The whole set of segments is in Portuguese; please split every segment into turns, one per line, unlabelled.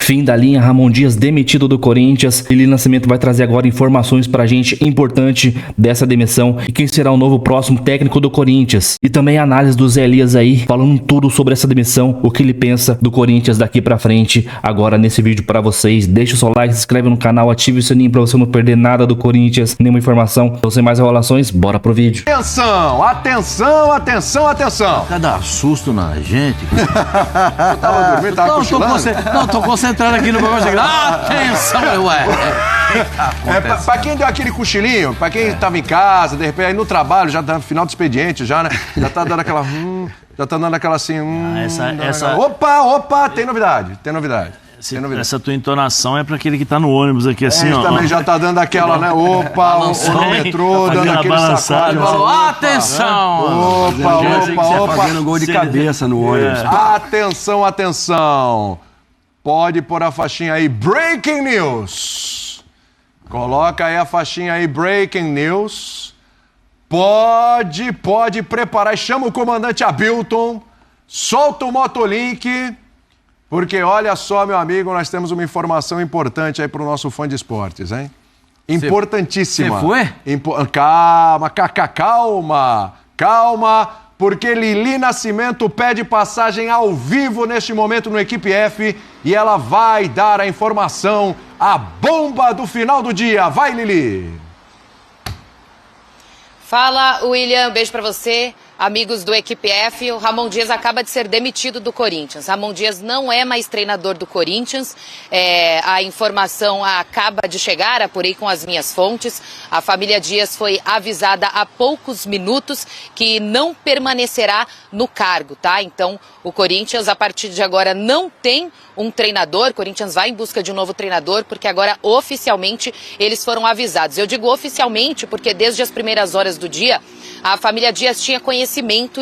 Fim da linha, Ramon Dias demitido do Corinthians. Lili Nascimento vai trazer agora informações pra gente importante dessa demissão e quem será o novo próximo técnico do Corinthians. E também a análise do Zé Elias aí, falando tudo sobre essa demissão, o que ele pensa do Corinthians daqui pra frente. Agora nesse vídeo pra vocês, deixa o seu like, se inscreve no canal, ative o sininho pra você não perder nada do Corinthians, nenhuma informação. Então sem mais enrolações, bora pro vídeo.
Atenção, atenção, atenção, atenção.
Quer dar susto na gente?
Tava dormindo, tava cochilando?
Não, tô concentrado aqui no programa. Atenção, ué.
Pra quem deu aquele cochilinho, pra quem tava em casa, de repente aí no trabalho, já tá no final do expediente, já, né? Já tá dando aquela... já tá dando aquela assim...
essa...
Opa, tem novidade, tem novidade.
Essa tua entonação é pra aquele que tá no ônibus aqui, assim, ó.
também já tá dando aquela, né? Opa, o metrô, dando aquele sacode.
Atenção!
Opa.
Fazendo gol de cabeça no ônibus.
Atenção, atenção. Pode pôr a faixinha aí, Breaking News. Coloca aí a faixinha aí, Breaking News. Pode preparar. Chama o comandante Abilton. Solta o Motolink. Porque olha só, meu amigo, nós temos uma informação importante aí pro nosso fã de esportes, hein? Importantíssima.
Você foi?
Calma, porque Lili Nascimento pede passagem ao vivo neste momento no Equipe F e ela vai dar a informação, a bomba do final do dia. Vai, Lili!
Fala, William, beijo pra você. Amigos do Equipe F, o Ramon Dias acaba de ser demitido do Corinthians. Ramon Dias não é mais treinador do Corinthians. A informação acaba de chegar, apurei com as minhas fontes. A família Dias foi avisada há poucos minutos que não permanecerá no cargo, tá? Então, o Corinthians, a partir de agora, não tem um treinador. O Corinthians vai em busca de um novo treinador, porque agora, oficialmente, eles foram avisados. Eu digo oficialmente porque desde as primeiras horas do dia, a família Dias tinha conhecimento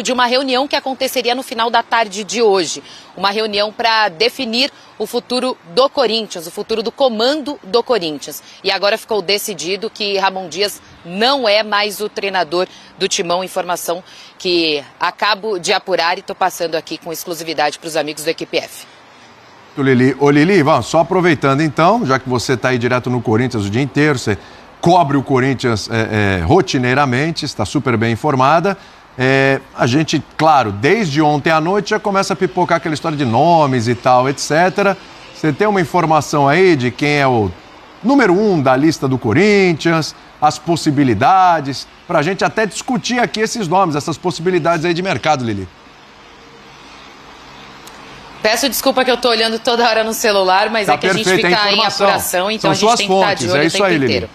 de uma reunião que aconteceria no final da tarde de hoje. Uma reunião para definir o futuro do Corinthians, o futuro do comando do Corinthians. E agora ficou decidido que Ramon Dias não é mais o treinador do Timão. Informação que acabo de apurar e estou passando aqui com exclusividade para os amigos do Equipe F.
Ô Lili, vamos, só aproveitando então, já que você está aí direto no Corinthians o dia inteiro, você cobre o Corinthians rotineiramente, está super bem informada. A gente, claro, desde ontem à noite já começa a pipocar aquela história de nomes e tal, etc. Você tem uma informação aí de quem é o número 1 da lista do Corinthians, as possibilidades, para a gente até discutir aqui esses nomes, essas possibilidades aí de mercado, Lili.
Peço desculpa que eu tô olhando toda hora no celular, mas
tá
é que a gente fica em apuração, então
são
a gente tem que estar de olho o tempo inteiro.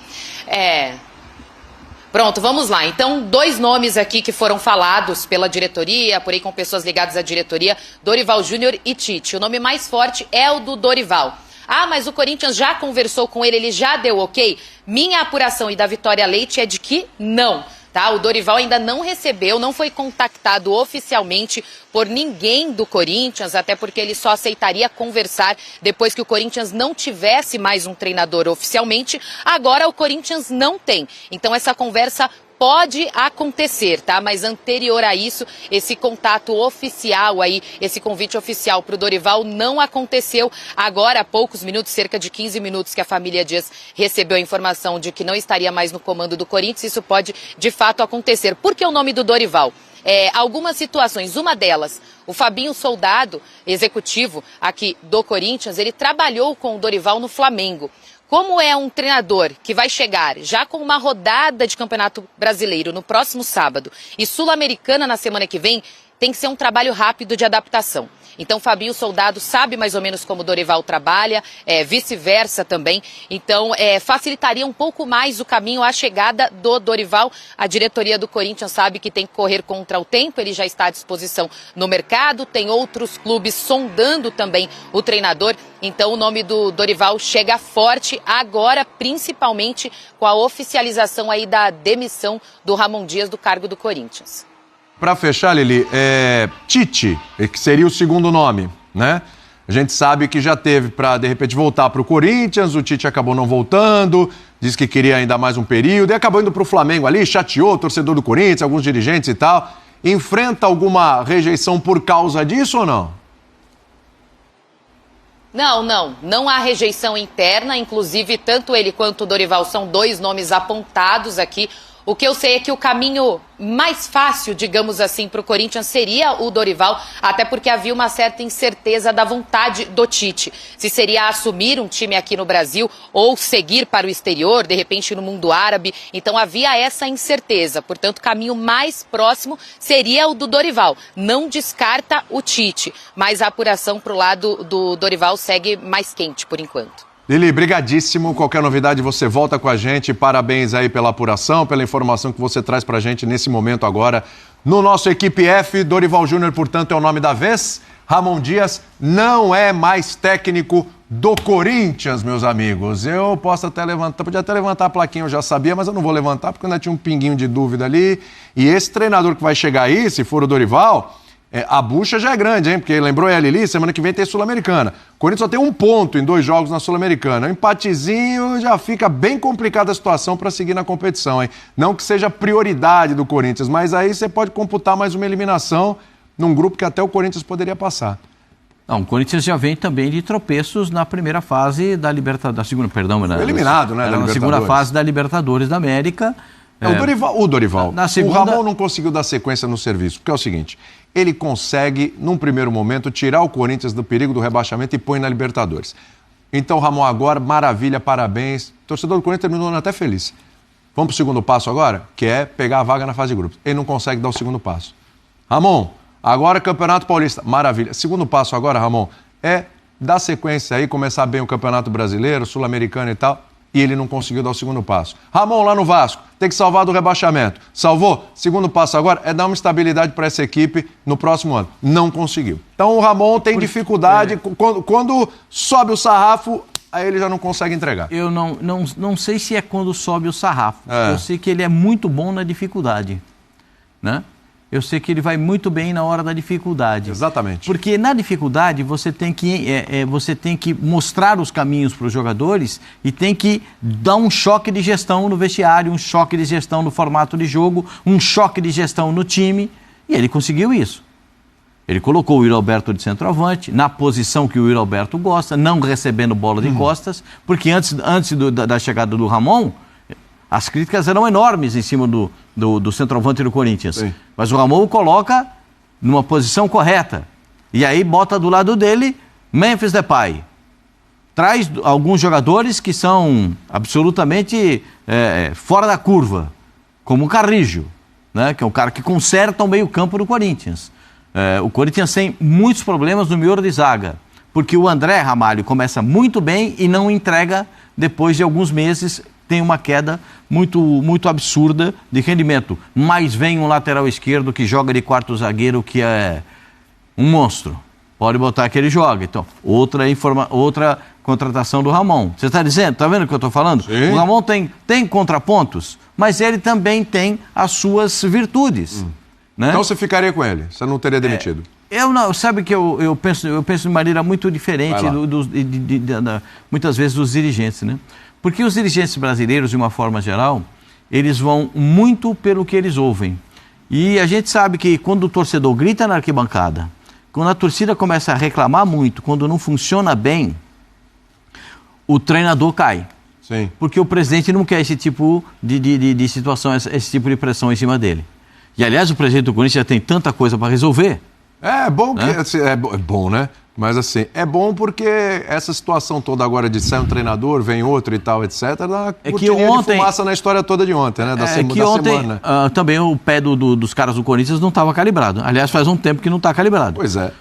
Pronto, vamos lá. Então, 2 nomes aqui que foram falados pela diretoria, apurei com pessoas ligadas à diretoria, Dorival Júnior e Tite. O nome mais forte é o do Dorival. Ah, mas o Corinthians já conversou com ele já deu ok? Minha apuração e da Vitória Leite é de que não. Tá? O Dorival ainda não recebeu, não foi contactado oficialmente por ninguém do Corinthians, até porque ele só aceitaria conversar depois que o Corinthians não tivesse mais um treinador oficialmente. Agora o Corinthians não tem. Então essa conversa pode acontecer, tá? Mas anterior a isso, esse contato oficial aí, esse convite oficial para o Dorival não aconteceu. Agora, há poucos minutos, cerca de 15 minutos que a família Dias recebeu a informação de que não estaria mais no comando do Corinthians, isso pode de fato acontecer. Por que o nome do Dorival? Algumas situações, uma delas, o Fabinho Soldado, executivo aqui do Corinthians, ele trabalhou com o Dorival no Flamengo. Como é um treinador que vai chegar já com uma rodada de Campeonato Brasileiro no próximo sábado e Sul-Americana na semana que vem, tem que ser um trabalho rápido de adaptação. Então, Fabinho Soldado sabe mais ou menos como o Dorival trabalha, vice-versa também. Então, facilitaria um pouco mais o caminho à chegada do Dorival. A diretoria do Corinthians sabe que tem que correr contra o tempo, ele já está à disposição no mercado, tem outros clubes sondando também o treinador. Então, o nome do Dorival chega forte agora, principalmente com a oficialização aí da demissão do Ramon Dias do cargo do Corinthians.
Para fechar, Lili, Tite, que seria o segundo nome, né? A gente sabe que já teve para, de repente, voltar para o Corinthians, o Tite acabou não voltando, disse que queria ainda mais um período, e acabou indo para o Flamengo ali, chateou o torcedor do Corinthians, alguns dirigentes e tal. Enfrenta alguma rejeição por causa disso ou não?
Não há rejeição interna, inclusive tanto ele quanto o Dorival são 2 nomes apontados aqui. O que eu sei é que o caminho mais fácil, digamos assim, para o Corinthians seria o Dorival, até porque havia uma certa incerteza da vontade do Tite. Se seria assumir um time aqui no Brasil ou seguir para o exterior, de repente no mundo árabe. Então havia essa incerteza. Portanto, o caminho mais próximo seria o do Dorival. Não descarta o Tite, mas a apuração para o lado do Dorival segue mais quente por enquanto.
Lili, brigadíssimo. Qualquer novidade você volta com a gente. Parabéns aí pela apuração, pela informação que você traz pra gente nesse momento agora. No nosso Equipe F, Dorival Júnior, portanto, é o nome da vez. Ramon Dias não é mais técnico do Corinthians, meus amigos. Eu posso até levantar, podia até levantar a plaquinha, eu já sabia, mas eu não vou levantar porque ainda tinha um pinguinho de dúvida ali. E esse treinador que vai chegar aí, se for o Dorival... a bucha já é grande, hein? Porque lembrou a Lili, semana que vem tem Sul-Americana. O Corinthians só tem 1 ponto em 2 jogos na Sul-Americana. Um empatezinho já fica bem complicada a situação para seguir na competição, hein? Não que seja prioridade do Corinthians, mas aí você pode computar mais uma eliminação num grupo que até o Corinthians poderia passar.
Não, o Corinthians já vem também de tropeços na primeira fase da Libertadores,
Eliminado, né?
Na segunda fase da Libertadores da América.
O Dorival.
Na segunda...
O Ramon não conseguiu dar sequência no serviço, porque é o seguinte, ele consegue, num primeiro momento, tirar o Corinthians do perigo do rebaixamento e põe na Libertadores. Então, Ramon, agora, maravilha, parabéns. O torcedor do Corinthians terminou até feliz. Vamos para o segundo passo agora, que é pegar a vaga na fase de grupos. Ele não consegue dar o segundo passo. Ramon, agora Campeonato Paulista, maravilha. Segundo passo agora, Ramon, é dar sequência aí, começar bem o Campeonato Brasileiro, Sul-Americano e tal. E ele não conseguiu dar o segundo passo. Ramon, lá no Vasco, tem que salvar do rebaixamento. Salvou? Segundo passo agora é dar uma estabilidade para essa equipe no próximo ano. Não conseguiu. Então o Ramon tem dificuldade. Quando sobe o sarrafo, aí ele já não consegue entregar.
Eu não sei se é quando sobe o sarrafo. Eu sei que ele é muito bom na dificuldade, né? Eu sei que ele vai muito bem na hora da dificuldade.
Exatamente.
Porque na dificuldade você tem que mostrar os caminhos para os jogadores e tem que dar um choque de gestão no vestiário, um choque de gestão no formato de jogo, um choque de gestão no time. E ele conseguiu isso. Ele colocou o Yuri Alberto de centroavante, na posição que o Yuri Alberto gosta, não recebendo bola de costas, porque antes da chegada do Ramon... As críticas eram enormes em cima do centroavante do Corinthians. Sim. Mas o Ramon o coloca numa posição correta. E aí bota do lado dele Memphis Depay. Traz alguns jogadores que são absolutamente fora da curva, como o Carrillo, né, que é um cara que conserta o meio-campo do Corinthians. O Corinthians tem muitos problemas no miolo de zaga, porque o André Ramalho começa muito bem e não entrega depois de alguns meses. Tem uma queda muito absurda de rendimento. Mas vem um lateral esquerdo que joga de quarto zagueiro, que é um monstro. Pode botar que ele joga. Então, outra contratação do Ramon. Você está dizendo? Está vendo o que eu estou falando? Sim. O Ramon tem contrapontos, mas ele também tem as suas virtudes. Né?
Então você ficaria com ele? Você não teria demitido?
Sabe que eu penso de maneira muito diferente, muitas vezes, dos dirigentes, né? Porque os dirigentes brasileiros, de uma forma geral, eles vão muito pelo que eles ouvem. E a gente sabe que quando o torcedor grita na arquibancada, quando a torcida começa a reclamar muito, quando não funciona bem, o treinador cai.
Sim.
Porque o presidente não quer esse tipo de situação, esse tipo de pressão em cima dele. E, aliás, o presidente do Corinthians já tem tanta coisa para resolver.
É bom, é bom, né? Mas assim, é bom porque essa situação toda agora de sair um treinador, vem outro e tal, etc., dá cortininha de fumaça na história toda de ontem, né? Da semana.
Também o pé dos caras do Corinthians não estava calibrado. Aliás, faz um tempo que não está calibrado.
Pois é.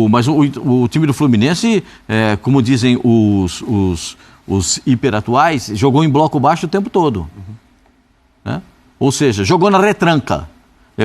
Mas o time do Fluminense, como dizem os hiperatuais, jogou em bloco baixo o tempo todo. Né? Ou seja, jogou na retranca.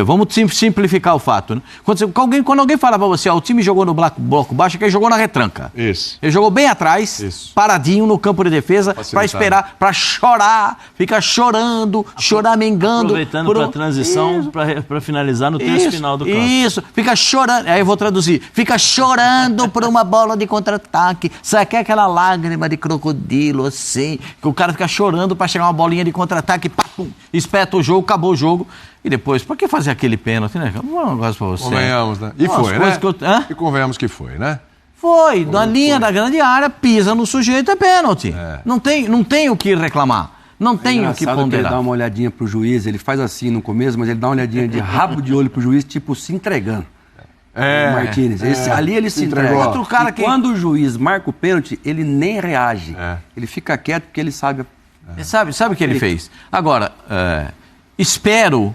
Vamos simplificar o fato. Né? Quando alguém fala para você, o time jogou no bloco baixo, é que ele jogou na retranca.
Isso.
Ele jogou bem atrás, paradinho no campo de defesa, para esperar, para chorar, fica chorando, choramingando.
Aproveitando para a transição, para finalizar no terço final do campo.
Isso, fica chorando, aí eu vou traduzir, fica chorando por uma bola de contra-ataque, sabe aquela lágrima de crocodilo, assim, que o cara fica chorando para chegar uma bolinha de contra-ataque, pum, espeta o jogo, acabou o jogo. E depois, por que fazer aquele pênalti, né? Um negócio pra você.
Convenhamos, né? E foi, né? E convenhamos que foi, né?
Foi, na linha da grande área, pisa no sujeito, é pênalti. Não tem o que reclamar. Não tem o que
Ele
ponderar.
dá uma olhadinha pro juiz, ele faz assim no começo, mas ele dá uma olhadinha de rabo de olho pro juiz, tipo, se entregando. O Martínez. Ali ele se entrega.
Outro cara que...
Quando o juiz marca o pênalti, ele nem reage. Ele fica quieto porque ele sabe...
Sabe o que ele fez? Agora, espero...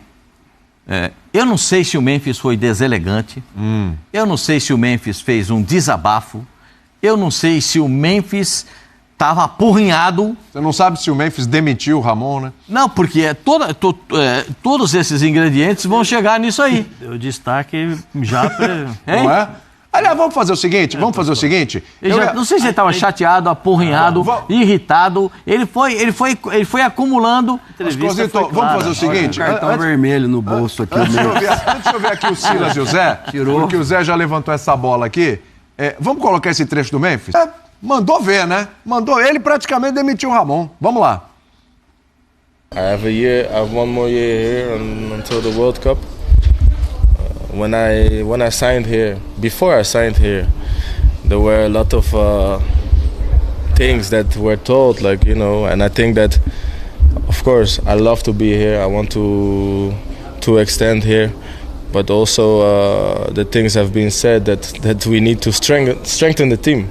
eu não sei se o Memphis foi deselegante. Eu não sei se o Memphis fez um desabafo. Eu não sei se o Memphis estava apurrinhado.
Você não sabe se o Memphis demitiu o Ramon, né?
Não, porque todos esses ingredientes vão chegar nisso aí.
Deu destaque já...
Não é? Aliás, vamos fazer o seguinte,
Não sei se ele estava chateado, apurrinhado, irritado. Ele foi acumulando.
Vamos fazer o seguinte.
Cartão vermelho no bolso aqui.
Antes de eu ver aqui o Silas e o Zé, porque o Zé já levantou essa bola aqui. Vamos colocar esse trecho do Memphis? Mandou ver, né? Mandou ele praticamente demitiu o Ramon. Vamos lá.
I have one more year here until the World Cup. When I signed here, before I signed here, there were a lot of things that were told, like, you know, and I think that, of course, I love to be here. I want to extend here, but also the things have been said that we need to strengthen the team,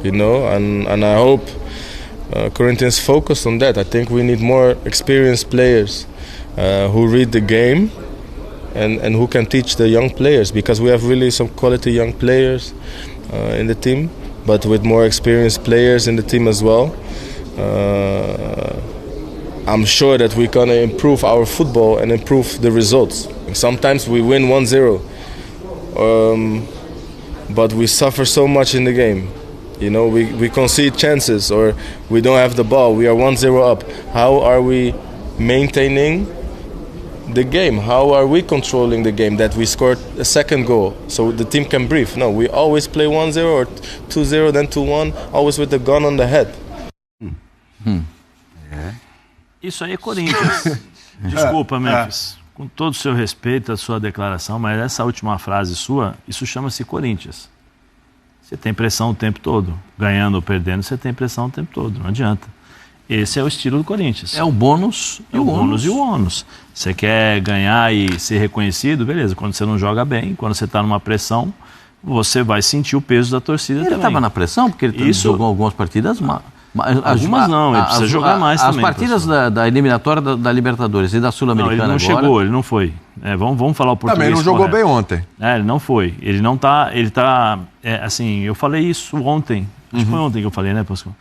you know, and I hope Corinthians focused on that. I think we need more experienced players who read the game. And who can teach the young players, because we have really some quality young players in the team, but with more experienced players in the team as well. I'm sure that we're gonna improve our football and improve the results. Sometimes we win 1-0, but we suffer so much in the game. You know, we concede chances or we don't have the ball. We are 1-0 up. How are we maintaining the game? How are we controlling the game that we scored a second goal so the team can breathe? No, we always play 1-0 or 2-0, then 2-1, always with the gun on the head.
Isso aí é Corinthians. Desculpa, Memphis. Com todo o seu respeito à sua declaração, mas essa última frase sua, isso chama-se Corinthians. Você tem pressão o tempo todo. Ganhando ou perdendo, você tem pressão o tempo todo. Não adianta. Esse é o estilo do Corinthians.
É o bônus e o ônus.
E o ônus. Você quer ganhar e ser reconhecido, beleza. Quando você não joga bem, quando você está numa pressão, você vai sentir o peso da torcida também.
Ele estava na pressão porque ele jogou algumas partidas...
Algumas não, ele precisa jogar mais também.
As partidas da eliminatória da Libertadores e da Sul-Americana
agora... Ele não chegou, ele não foi. Vamos falar o português.
Também não jogou bem ontem.
Ele não foi. Ele não tá... assim, eu falei isso ontem. Acho que foi ontem que eu falei, né, Pascoal?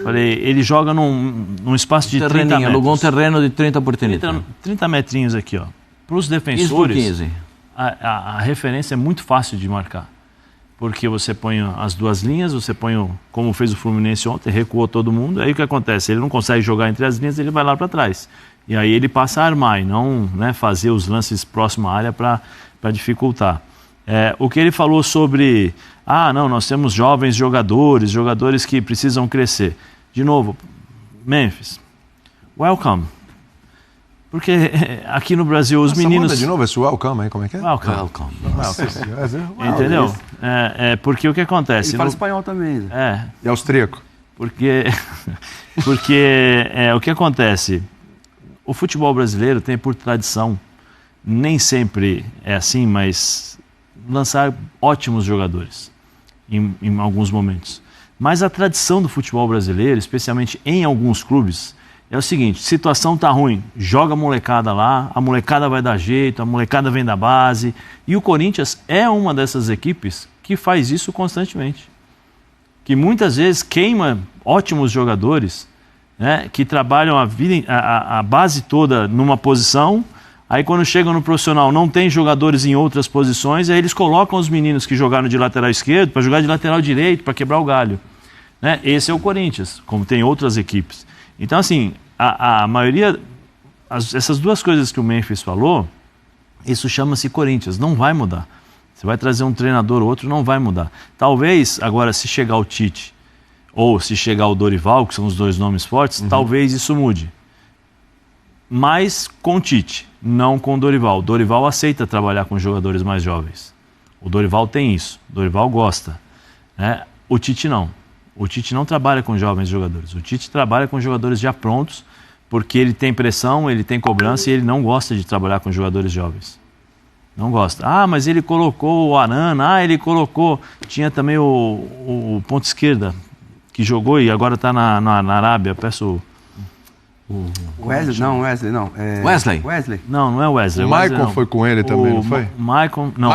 Falei, ele joga num espaço de 30 metros.
Alugou um terreno de 30 por 30.
30 metrinhos aqui, ó. Para os defensores, a referência é muito fácil de marcar. Porque você põe as duas linhas, você põe, como fez o Fluminense ontem, recuou todo mundo. Aí o que acontece? Ele não consegue jogar entre as linhas, ele vai lá para trás. E aí ele passa a armar e não, né, fazer os lances próximo à área para dificultar. O que ele falou sobre... não, nós temos jovens jogadores que precisam crescer. De novo, Memphis, welcome. Porque aqui no Brasil os meninos...
Manda de novo esse welcome aí, como é que é?
Welcome. Entendeu? Porque o que acontece...
Ele fala espanhol também.
E austríaco.
Porque o que acontece... O futebol brasileiro tem por tradição, nem sempre é assim, mas lançar ótimos jogadores em alguns momentos. Mas a tradição do futebol brasileiro, especialmente em alguns clubes, é o seguinte: situação tá ruim, joga a molecada lá, a molecada vai dar jeito, a molecada vem da base. E o Corinthians é uma dessas equipes que faz isso constantemente. Que muitas vezes queima ótimos jogadores, né, que trabalham a base toda numa posição. Aí quando chegam no profissional não tem jogadores em outras posições, aí eles colocam os meninos que jogaram de lateral esquerdo para jogar de lateral direito, para quebrar o galho. Né? Esse é o Corinthians, como tem outras equipes. Então, assim, a maioria... essas duas coisas que o Memphis falou, isso chama-se Corinthians, não vai mudar. Você vai trazer um treinador ou outro, não vai mudar. Talvez, agora, se chegar o Tite ou se chegar o Dorival, que são os dois nomes fortes, talvez isso mude. Mas com o Tite, não com o Dorival. O Dorival aceita trabalhar com jogadores mais jovens. O Dorival tem isso, o Dorival gosta. né? O Tite não. O Tite não trabalha com jovens jogadores. O Tite trabalha com jogadores já prontos, porque ele tem pressão, ele tem cobrança e ele não gosta de trabalhar com jogadores jovens. Não gosta. Ah, mas ele colocou o Arana, ele colocou... Tinha também o ponto esquerda, que jogou e agora está na Arábia. Peço...
Wesley? Não, Wesley não.
Wesley?
Wesley?
Não é Wesley.
O Maicon foi com ele também, não foi?
Malcolm.
Não,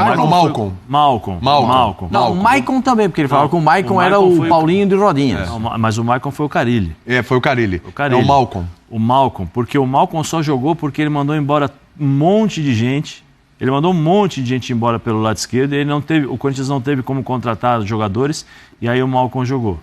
o Maicon também, porque ele falava que o Maicon era o Paulinho de Rodinhas.
Mas o Maicon foi o Carille.
Foi o Carille.
É
o Malcolm.
O Malcolm, porque o Malcolm só jogou porque ele mandou embora um monte de gente. Ele mandou um monte de gente embora pelo lado esquerdo e o Corinthians não teve como contratar jogadores e aí o Malcolm jogou.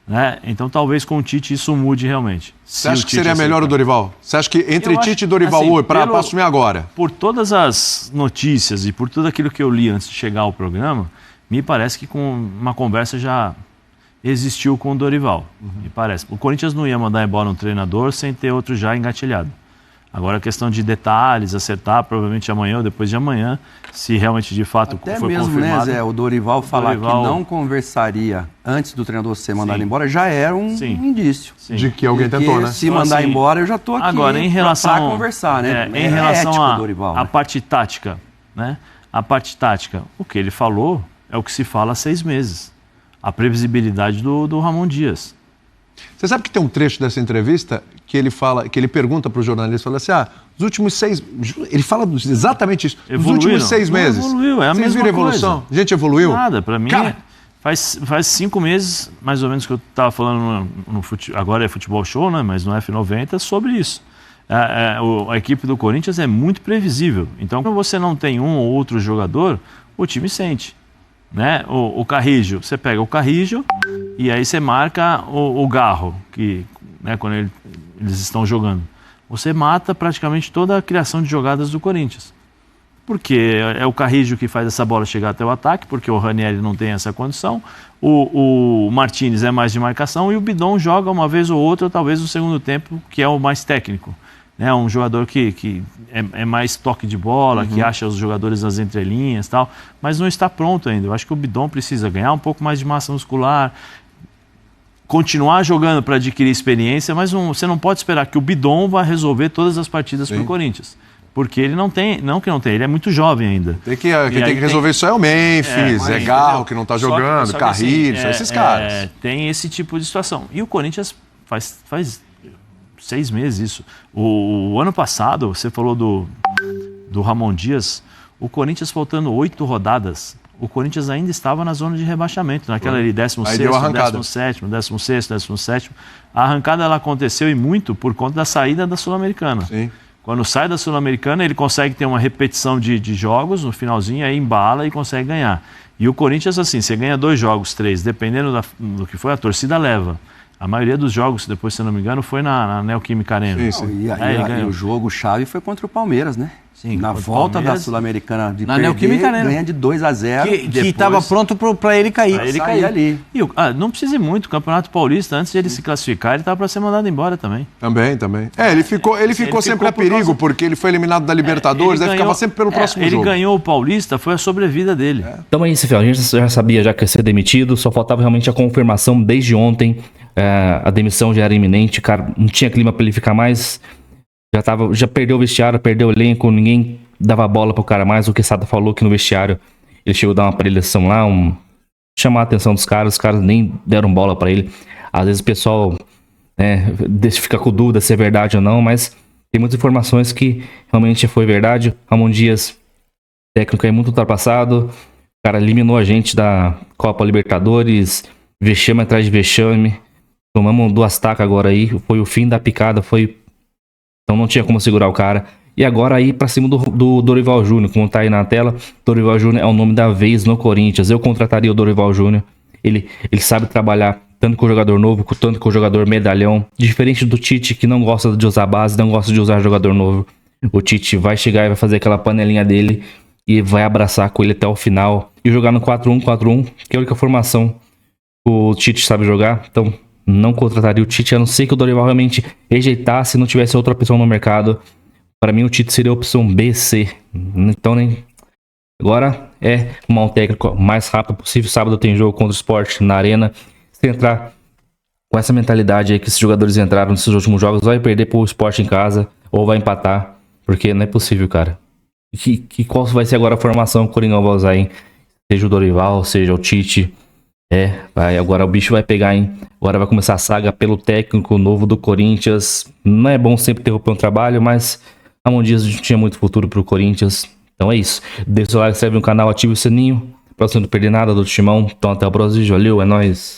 Né? Então talvez com o Tite isso mude realmente.
Você acha que seria melhor o Dorival? Você acha que entre Tite e Dorival
assim,
hoje, para assumir agora?
Por todas as notícias e por tudo aquilo que eu li antes de chegar ao programa, me parece que com uma conversa já existiu com o Dorival. Me parece. O Corinthians não ia mandar embora um treinador sem ter outro já engatilhado. Agora a questão de detalhes, acertar, provavelmente amanhã ou depois de amanhã, se realmente de fato
até
foi
mesmo,
confirmado.
Até mesmo, né, Zé, o Dorival falar que não conversaria antes do treinador ser mandado embora já era um indício.
Sim. De que alguém tentou, né?
Se mandar embora, eu já estou aqui
agora, em relação,
para conversar, né?
Em relação
à
parte tática, né? A parte tática, o que ele falou é o que se fala há 6 meses. A previsibilidade do Ramon Dias.
Você sabe que tem um trecho dessa entrevista que ele pergunta para o jornalista, fala assim, os últimos 6... Ele fala exatamente isso. Os últimos 6 meses.
Evoluiu, é a mesma coisa.
Evolução? A gente evoluiu?
Nada, para mim... Faz 5 meses, mais ou menos, que eu estava falando agora é Futebol Show, né? Mas no F90, sobre isso. A equipe do Corinthians é muito previsível. Então, quando você não tem um ou outro jogador, o time sente. Né? O Carrillo, você pega o Carrillo e aí você marca o Garro, que, né, quando eles estão jogando. Você mata praticamente toda a criação de jogadas do Corinthians. Porque é o Carrillo que faz essa bola chegar até o ataque, porque o Ranieri não tem essa condição. O Martínez é mais de marcação e o Bidon joga uma vez ou outra, talvez no segundo tempo, que é o mais técnico. É um jogador que é mais toque de bola, que acha os jogadores nas entrelinhas e tal, mas não está pronto ainda. Eu acho que o Bidon precisa ganhar um pouco mais de massa muscular, continuar jogando para adquirir experiência, mas você não pode esperar que o Bidon vá resolver todas as partidas para o Corinthians. Porque ele não tem, ele é muito jovem ainda.
Quem tem que resolver isso é o Memphis, Garro que não está jogando, Carrillo, são esses caras.
Tem esse tipo de situação. E o Corinthians faz 6 meses isso. O ano passado, você falou do Ramon Dias, o Corinthians faltando 8 rodadas, o Corinthians ainda estava na zona de rebaixamento, naquela ali 16º, 17º, 16º, 17º. A arrancada ela aconteceu e muito por conta da saída da Sul-Americana.
Sim.
Quando sai da Sul-Americana, ele consegue ter uma repetição de jogos, no finalzinho aí embala e consegue ganhar. E o Corinthians, assim, você ganha 2 jogos, 3, dependendo do que foi, a torcida leva. A maioria dos jogos, depois, se eu não me engano, foi na Neoquímica Arena.
Sim. E o jogo-chave foi contra o Palmeiras, né?
Sim,
na volta da Sul-Americana de
na Neoquímica Arena.
Ganha de 2-0.
Que estava pronto para ele cair.
Para ele cair ali.
E não precisa ir muito. O Campeonato Paulista, antes de ele se classificar, ele estava para ser mandado embora também.
Também. Ele ficou sempre a perigo, porque ele foi eliminado da Libertadores, aí ficava sempre pelo próximo jogo.
Ele ganhou o Paulista, foi a sobrevida dele.
Então é isso, Fiel. A gente já sabia já que ia ser demitido, só faltava realmente a confirmação desde ontem. A demissão já era iminente, cara, não tinha clima para ele ficar mais. Já perdeu o vestiário, perdeu o elenco, ninguém dava bola pro cara mais. O Quesada falou que no vestiário ele chegou a dar uma preleção lá, chamar a atenção dos caras, os caras nem deram bola pra ele. Às vezes o pessoal fica com dúvida se é verdade ou não, mas tem muitas informações que realmente foi verdade. Ramon Dias, técnico aí muito ultrapassado, o cara eliminou a gente da Copa Libertadores, vexame atrás de vexame, tomamos 2 tacas agora aí, foi o fim da picada, então não tinha como segurar o cara. E agora aí pra cima do Dorival Júnior, como tá aí na tela, Dorival Júnior é o nome da vez no Corinthians. Eu contrataria o Dorival Júnior. Ele sabe trabalhar tanto com o jogador novo, tanto com o jogador medalhão. Diferente do Tite, que não gosta de usar base, não gosta de usar jogador novo. O Tite vai chegar e vai fazer aquela panelinha dele e vai abraçar com ele até o final. E jogar no 4-1-4-1, que é a única formação que o Tite sabe jogar. Então não contrataria o Tite, a não ser que o Dorival realmente rejeitasse e não tivesse outra opção no mercado. Para mim o Tite seria a opção B, C. Então nem Agora é arrumar um técnico o mais rápido possível. Sábado tem jogo contra o Sport na Arena. Se entrar com essa mentalidade aí que esses jogadores entraram nesses últimos jogos, vai perder pro Sport em casa ou vai empatar, porque não é possível, cara. Qual vai ser agora a formação que o Coringão vai usar, hein? Seja o Dorival, seja o Tite. Agora o bicho vai pegar, hein? Agora vai começar a saga pelo técnico novo do Corinthians. Não é bom sempre interromper um trabalho, mas há um dia a gente tinha muito futuro pro Corinthians. Então é isso. Deixa o like, se inscreve no canal, ativa o sininho pra você não perder nada do Timão. Então até o próximo vídeo. Valeu, é nóis.